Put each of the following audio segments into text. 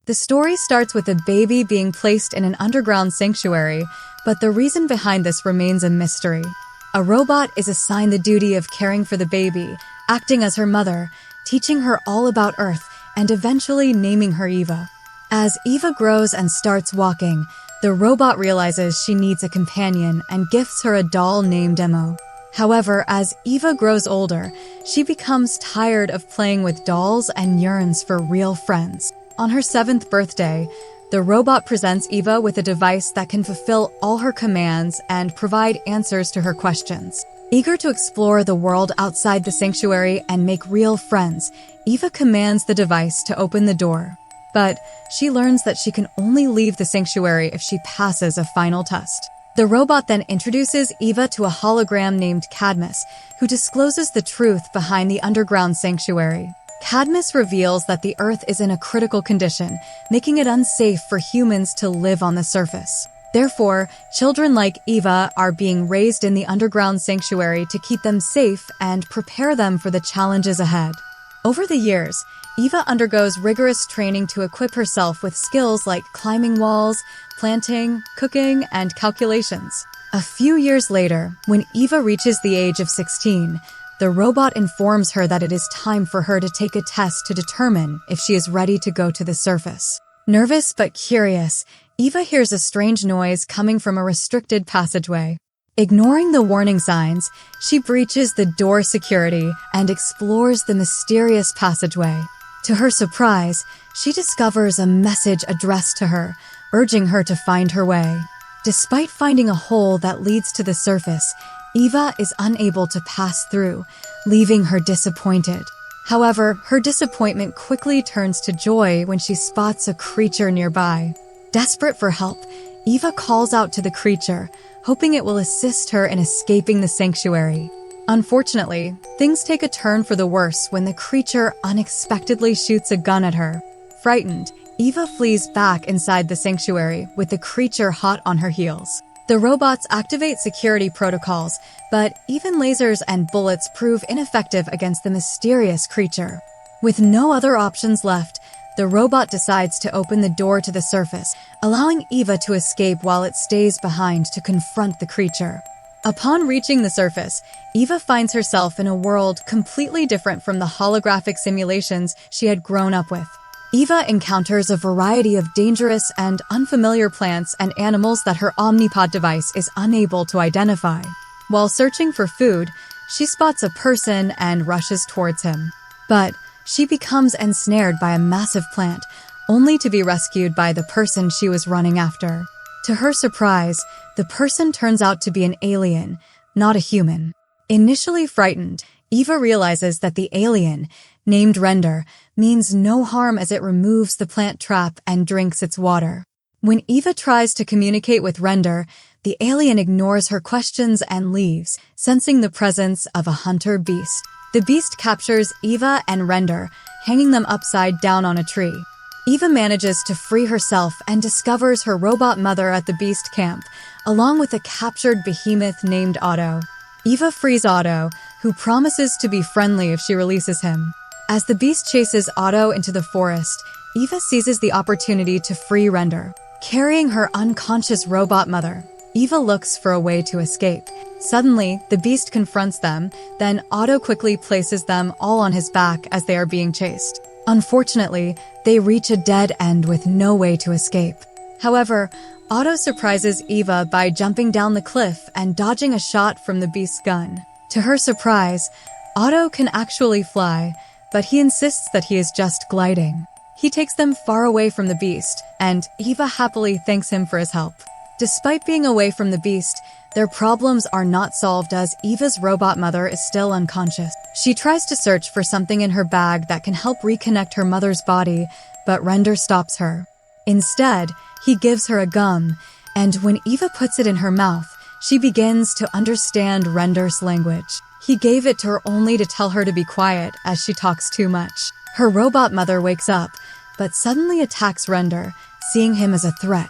The story starts with a baby being placed in an underground sanctuary, but the reason behind this remains a mystery. A robot is assigned the duty of caring for the baby, acting as her mother, teaching her all about Earth, and eventually naming her Eva. As Eva grows and starts walking, the robot realizes she needs a companion and gifts her a doll named Emo. However, as Eva grows older, she becomes tired of playing with dolls and yearns for real friends. On her 7th birthday, the robot presents Eva with a device that can fulfill all her commands and provide answers to her questions. Eager to explore the world outside the sanctuary and make real friends, Eva commands the device to open the door. But she learns that she can only leave the sanctuary if she passes a final test. The robot then introduces Eva to a hologram named Cadmus, who discloses the truth behind the underground sanctuary. Cadmus reveals that the Earth is in a critical condition, making it unsafe for humans to live on the surface. Therefore, children like Eva are being raised in the underground sanctuary to keep them safe and prepare them for the challenges ahead. Over the years, Eva undergoes rigorous training to equip herself with skills like climbing walls, planting, cooking, and calculations. A few years later, when Eva reaches the age of 16, the robot informs her that it is time for her to take a test to determine if she is ready to go to the surface. Nervous but curious, Eva hears a strange noise coming from a restricted passageway. Ignoring the warning signs, she breaches the door security and explores the mysterious passageway. To her surprise, she discovers a message addressed to her, urging her to find her way. Despite finding a hole that leads to the surface, Eva is unable to pass through, leaving her disappointed. However, her disappointment quickly turns to joy when she spots a creature nearby. Desperate for help, Eva calls out to the creature, hoping it will assist her in escaping the sanctuary. Unfortunately, things take a turn for the worse when the creature unexpectedly shoots a gun at her. Frightened, Eva flees back inside the sanctuary with the creature hot on her heels. The robots activate security protocols, but even lasers and bullets prove ineffective against the mysterious creature. With no other options left, the robot decides to open the door to the surface, allowing Eva to escape while it stays behind to confront the creature. Upon reaching the surface, Eva finds herself in a world completely different from the holographic simulations she had grown up with. Eva encounters a variety of dangerous and unfamiliar plants and animals that her Omnipod device is unable to identify. While searching for food, she spots a person and rushes towards him. But she becomes ensnared by a massive plant, only to be rescued by the person she was running after. To her surprise, the person turns out to be an alien, not a human. Initially frightened, Eva realizes that the alien, named Render, means no harm as it removes the plant trap and drinks its water. When Eva tries to communicate with Render, the alien ignores her questions and leaves, sensing the presence of a hunter beast. The beast captures Eva and Render, hanging them upside down on a tree. Eva manages to free herself and discovers her robot mother at the beast camp, along with a captured behemoth named Otto. Eva frees Otto, who promises to be friendly if she releases him. As the beast chases Otto into the forest, Eva seizes the opportunity to free Render. Carrying her unconscious robot mother, Eva looks for a way to escape. Suddenly, the beast confronts them, then Otto quickly places them all on his back as they are being chased. Unfortunately, they reach a dead end with no way to escape. However, Otto surprises Eva by jumping down the cliff and dodging a shot from the beast's gun. To her surprise, Otto can actually fly, but he insists that he is just gliding. He takes them far away from the beast, and Eva happily thanks him for his help. Despite being away from the beast, their problems are not solved as Eva's robot mother is still unconscious. She tries to search for something in her bag that can help reconnect her mother's body, but Render stops her. Instead, he gives her a gum, and when Eva puts it in her mouth, she begins to understand Render's language. He gave it to her only to tell her to be quiet as she talks too much. Her robot mother wakes up, but suddenly attacks Render, seeing him as a threat.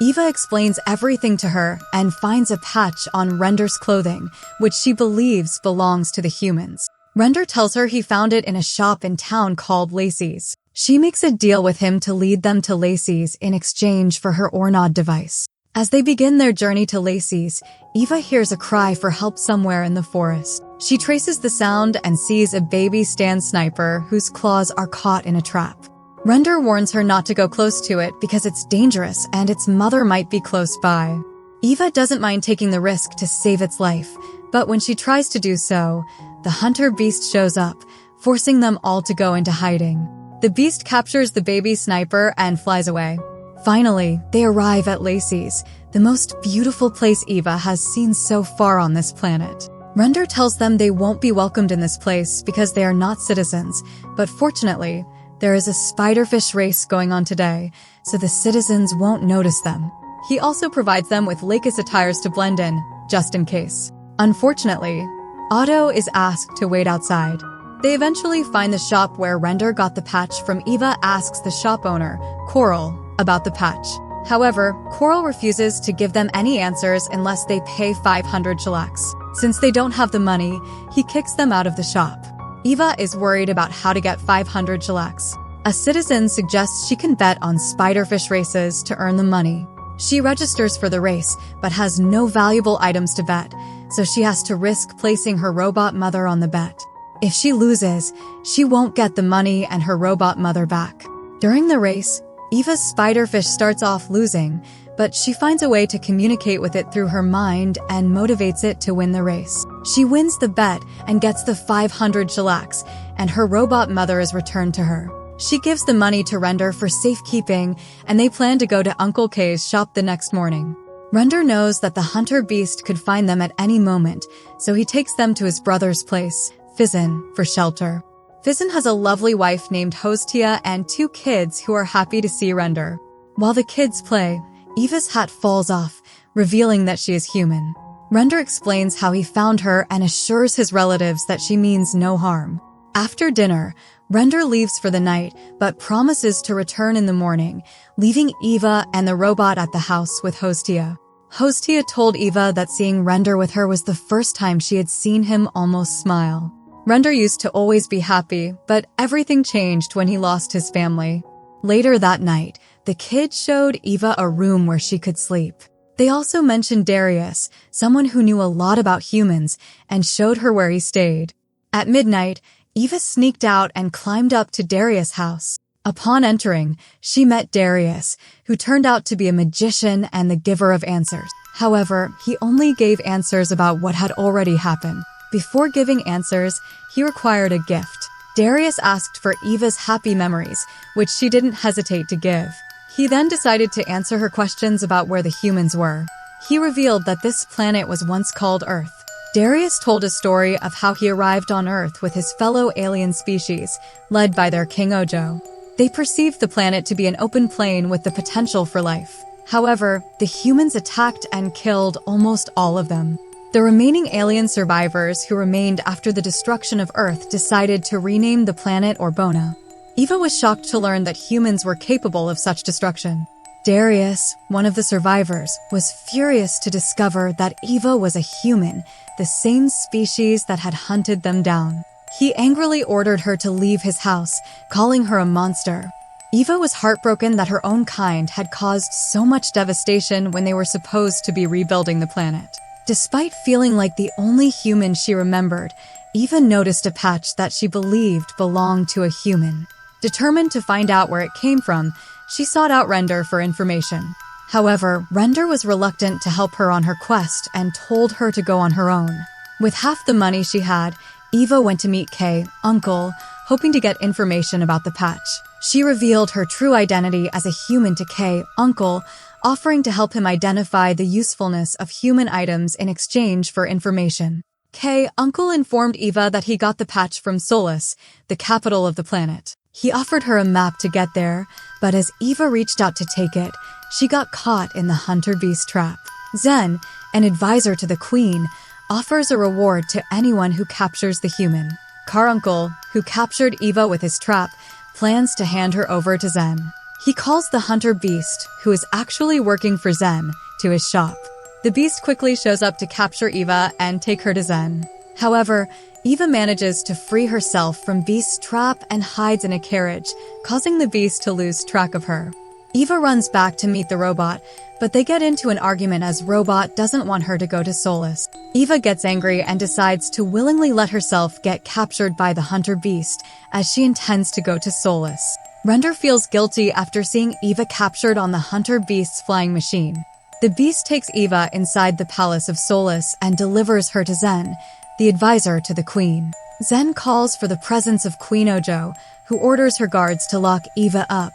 Eva explains everything to her and finds a patch on Render's clothing, which she believes belongs to the humans. Render tells her he found it in a shop in town called Lacy's. She makes a deal with him to lead them to Lacy's in exchange for her Ornod device. As they begin their journey to Lacy's, Eva hears a cry for help somewhere in the forest. She traces the sound and sees a baby stand sniper whose claws are caught in a trap. Render warns her not to go close to it because it's dangerous and its mother might be close by. Eva doesn't mind taking the risk to save its life, but when she tries to do so, the hunter beast shows up, forcing them all to go into hiding. The beast captures the baby sniper and flies away. Finally, they arrive at Lacy's, the most beautiful place Eva has seen so far on this planet. Render tells them they won't be welcomed in this place because they are not citizens, but fortunately, there is a spiderfish race going on today, so the citizens won't notice them. He also provides them with Lacy's attires to blend in, just in case. Unfortunately, Otto is asked to wait outside. They eventually find the shop where Render got the patch from. Eva asks the shop owner, Coral, about the patch. However, Coral refuses to give them any answers unless they pay 500 shellacs. Since they don't have the money, he kicks them out of the shop. Eva is worried about how to get 500 shellacs. A citizen suggests she can bet on spiderfish races to earn the money. She registers for the race, but has no valuable items to bet, so she has to risk placing her robot mother on the bet. If she loses, she won't get the money and her robot mother back. During the race, Eva's spiderfish starts off losing, but she finds a way to communicate with it through her mind and motivates it to win the race. She wins the bet and gets the 500 shellacs, and her robot mother is returned to her. She gives the money to Render for safekeeping, and they plan to go to Uncle K's shop the next morning. Render knows that the hunter beast could find them at any moment, so he takes them to his brother's place, Fizzin, for shelter. Fizzin has a lovely wife named Hostia and 2 kids who are happy to see Render. While the kids play, Eva's hat falls off, revealing that she is human. Render explains how he found her and assures his relatives that she means no harm. After dinner, Render leaves for the night, but promises to return in the morning, leaving Eva and the robot at the house with Hostia. Hostia told Eva that seeing Render with her was the first time she had seen him almost smile. Render used to always be happy, but everything changed when he lost his family. Later that night, the kids showed Eva a room where she could sleep. They also mentioned Darius, someone who knew a lot about humans, and showed her where he stayed. At midnight, Eva sneaked out and climbed up to Darius' house. Upon entering, she met Darius, who turned out to be a magician and the giver of answers. However, he only gave answers about what had already happened. Before giving answers, he required a gift. Darius asked for Eva's happy memories, which she didn't hesitate to give. He then decided to answer her questions about where the humans were. He revealed that this planet was once called Earth. Darius told a story of how he arrived on Earth with his fellow alien species, led by their King Ojo. They perceived the planet to be an open plain with the potential for life. However, the humans attacked and killed almost all of them. The remaining alien survivors who remained after the destruction of Earth decided to rename the planet Orbona. Eva was shocked to learn that humans were capable of such destruction. Darius, one of the survivors, was furious to discover that Eva was a human, the same species that had hunted them down. He angrily ordered her to leave his house, calling her a monster. Eva was heartbroken that her own kind had caused so much devastation when they were supposed to be rebuilding the planet. Despite feeling like the only human she remembered, Eva noticed a patch that she believed belonged to a human. Determined to find out where it came from, she sought out Render for information. However, Render was reluctant to help her on her quest and told her to go on her own. With half the money she had, Eva went to meet Kay, Uncle, hoping to get information about the patch. She revealed her true identity as a human to Kay, Uncle, offering to help him identify the usefulness of human items in exchange for information. Kay, Uncle informed Eva that he got the patch from Soless, the capital of the planet. He offered her a map to get there, but as Eva reached out to take it, she got caught in the hunter beast trap. Zen, an advisor to the queen, offers a reward to anyone who captures the human. Caruncle, who captured Eva with his trap, plans to hand her over to Zen. He calls the hunter beast, who is actually working for Zen, to his shop. The beast quickly shows up to capture Eva and take her to Zen. However, Eva manages to free herself from Beast's trap and hides in a carriage, causing the Beast to lose track of her. Eva runs back to meet the robot, but they get into an argument as Robot doesn't want her to go to Soless. Eva gets angry and decides to willingly let herself get captured by the Hunter Beast, as she intends to go to Soless. Render feels guilty after seeing Eva captured on the Hunter Beast's flying machine. The Beast takes Eva inside the Palace of Soless and delivers her to Zen, the advisor to the Queen. Zen calls for the presence of Queen Ojo, who orders her guards to lock Eva up,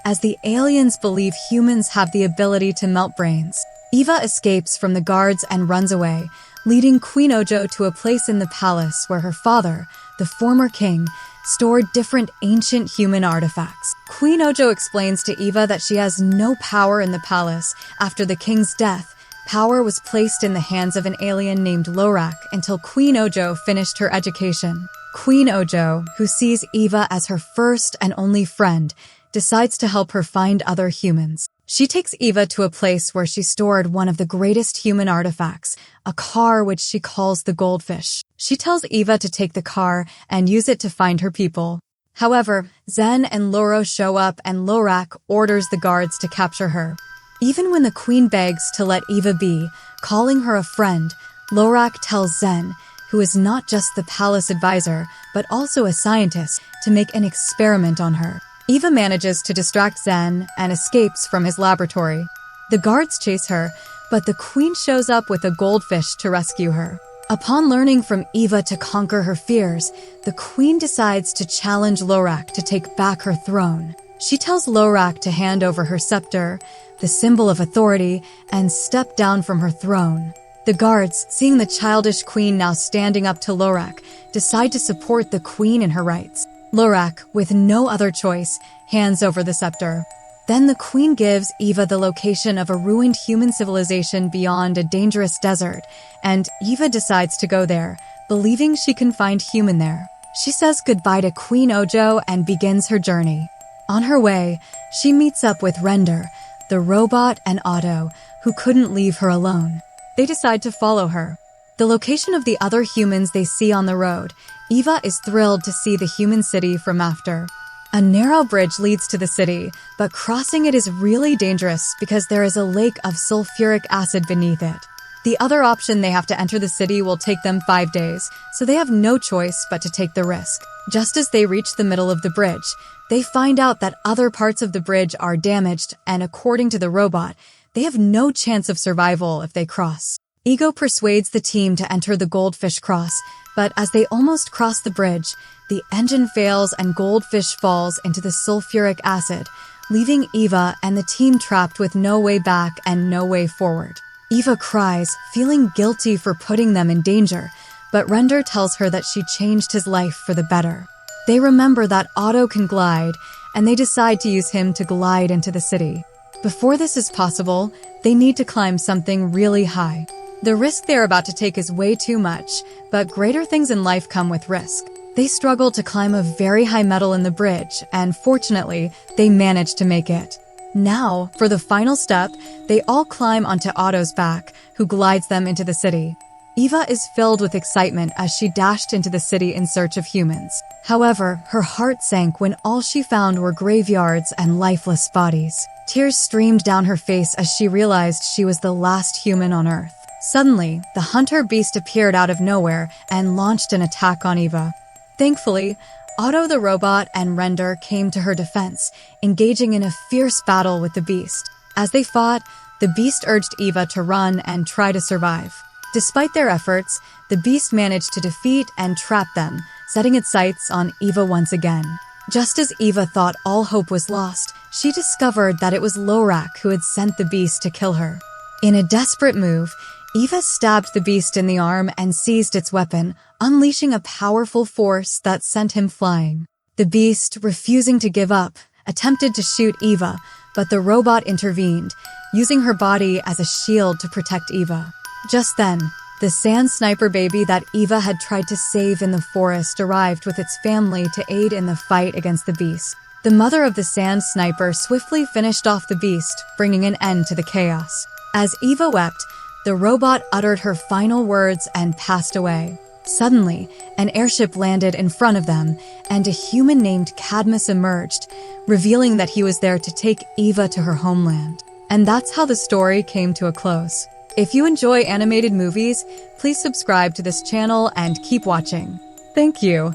as the aliens believe humans have the ability to melt brains. Eva escapes from the guards and runs away, leading Queen Ojo to a place in the palace where her father, the former king, stored different ancient human artifacts. Queen Ojo explains to Eva that she has no power in the palace. After the king's death, power was placed in the hands of an alien named Lorak until Queen Ojo finished her education. Queen Ojo, who sees Eva as her first and only friend, decides to help her find other humans. She takes Eva to a place where she stored one of the greatest human artifacts, a car which she calls the Goldfish. She tells Eva to take the car and use it to find her people. However, Zen and Loro show up and Lorak orders the guards to capture her. Even when the queen begs to let Eva be, calling her a friend, Lorak tells Zen, who is not just the palace advisor, but also a scientist, to make an experiment on her. Eva manages to distract Zen and escapes from his laboratory. The guards chase her, but the queen shows up with a goldfish to rescue her. Upon learning from Eva to conquer her fears, the queen decides to challenge Lorak to take back her throne. She tells Lorak to hand over her scepter, the symbol of authority, and step down from her throne. The guards, seeing the childish queen now standing up to Lorak, decide to support the queen in her rights. Lorak, with no other choice, hands over the scepter. Then the queen gives Eva the location of a ruined human civilization beyond a dangerous desert, and Eva decides to go there, believing she can find human there. She says goodbye to Queen Ojo and begins her journey. On her way, she meets up with Render, the robot, and Otto, who couldn't leave her alone. They decide to follow her. The location of the other humans they see on the road, Eva is thrilled to see the human city from after. A narrow bridge leads to the city, but crossing it is really dangerous because there is a lake of sulfuric acid beneath it. The other option, they have to enter the city, will take them 5 days, so they have no choice but to take the risk. Just as they reach the middle of the bridge, they find out that other parts of the bridge are damaged, and according to the robot, they have no chance of survival if they cross. Ego persuades the team to enter the Goldfish cross, but as they almost cross the bridge, the engine fails and Goldfish falls into the sulfuric acid, leaving Eva and the team trapped with no way back and no way forward. Eva cries, feeling guilty for putting them in danger, but Render tells her that she changed his life for the better. They remember that Otto can glide, and they decide to use him to glide into the city. Before this is possible, they need to climb something really high. The risk they're about to take is way too much, but greater things in life come with risk. They struggle to climb a very high metal in the bridge, and fortunately, they manage to make it. Now, for the final step, they all climb onto Otto's back, who glides them into the city. Eva is filled with excitement as she dashed into the city in search of humans. However, her heart sank when all she found were graveyards and lifeless bodies. Tears streamed down her face as she realized she was the last human on Earth. Suddenly, the Hunter Beast appeared out of nowhere and launched an attack on Eva. Thankfully, Otto the robot and Render came to her defense, engaging in a fierce battle with the Beast. As they fought, the Beast urged Eva to run and try to survive. Despite their efforts, the Beast managed to defeat and trap them, setting its sights on Eva once again. Just as Eva thought all hope was lost, she discovered that it was Lorak who had sent the Beast to kill her. In a desperate move, Eva stabbed the Beast in the arm and seized its weapon, unleashing a powerful force that sent him flying. The Beast, refusing to give up, attempted to shoot Eva, but the robot intervened, using her body as a shield to protect Eva. Just then, the sand sniper baby that Eva had tried to save in the forest arrived with its family to aid in the fight against the Beast. The mother of the sand sniper swiftly finished off the Beast, bringing an end to the chaos. As Eva wept, the robot uttered her final words and passed away. Suddenly, an airship landed in front of them, and a human named Cadmus emerged, revealing that he was there to take Eva to her homeland. And that's how the story came to a close. If you enjoy animated movies, please subscribe to this channel and keep watching. Thank you.